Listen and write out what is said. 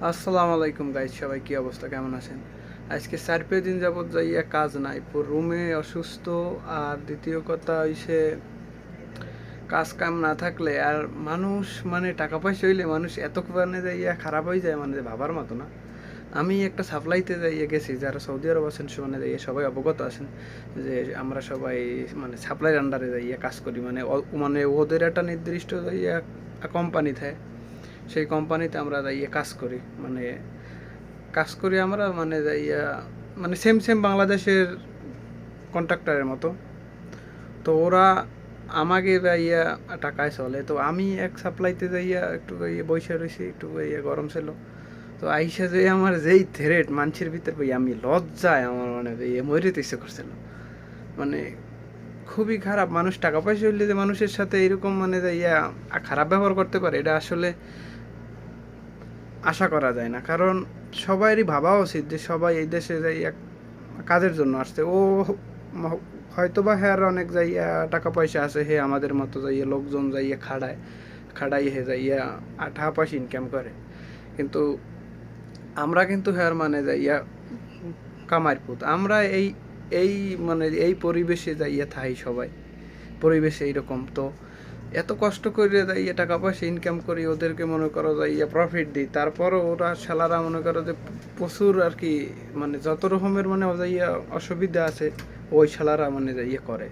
আসসালামু আলাইকুম গাইজ, সবাই কি অবস্থা, কেমন আছেন? আজকে 4-5 দিন যাবত যাইয়া কাজ নাই, পুরো রুমে অসুস্থ। আর দ্বিতীয় কথা হইছে, কাজ কাম না থাকলে আর মানুষ মানে টাকা পয়সা হইলে মানুষ এত মানে যাইয়া খারাপ হয়ে যায়, মানে ভাবার মতো না। আমি একটা সাপ্লাইতে যাইয়া গেছি, যারা সৌদি আরব আছেন মানে যাইয়া সবাই অবগত আছেন যে আমরা সবাই মানে সাপ্লাইয়ের আন্ডারে যাইয়া কাজ করি, মানে মানে ওদের একটা নির্দিষ্ট যাইয়া কোম্পানি থাকে, সেই কোম্পানিতে আমরা যাইয়া কাজ করি। মানে কাজ করি আমরা, মানে যাইয়া মানে সেম সেম বাংলাদেশের কন্ট্রাক্টরের মতো। তো ওরা আমাকে যাইয়া টাকায় চলে। তো আমি এক সাপ্লাইতে যাইয়া একটু ইয়ে বৈশা রয়েছি, একটু ইয়ে গরম ছিল। তো আইসা যে আমার যেই থ্রেট মানুষের ভিতর ভাই, আমি লজ্জায় আমার মানে ইয়ে মরিতে ইচ্ছে করছিল। মানে খুবই খারাপ। মানুষ টাকা পয়সা হইলে যে মানুষের সাথে এরকম মানে যাইয়া খারাপ ব্যবহার করতে পারে, এটা আসলে আশা করা যায় না। কারণ সবারই ভাবা উচিত যে সবাই এই দেশে যাই এক কাজের জন্য আসছে। ও হয়তো বা হ্যাঁ অনেক যাইয়া টাকা পয়সা আছে, হে আমাদের মতো যাইয়া লোকজন যাইয়া খাড়াই হে যাইয়া টাকা পয়সা ইনকাম করে। কিন্তু আমরা কিন্তু হ্যাঁ মানে যাইয়া কামার পুত। আমরা এই এই মানে এই পরিবেশে যাইয়া থাই সবাই, পরিবেশে এইরকম। তো এত কষ্ট করে যাইয়া টাকা পয়সা ইনকাম করি, ওদেরকে মনে করো যাইয়া প্রফিট দিই, তারপরও ওরা শালারা মনে করো যে প্রচুর আর কি, মানে যত রকমের মানে যাইয়া অসুবিধা আছে ওই শালারা মানে যাইয়া করে।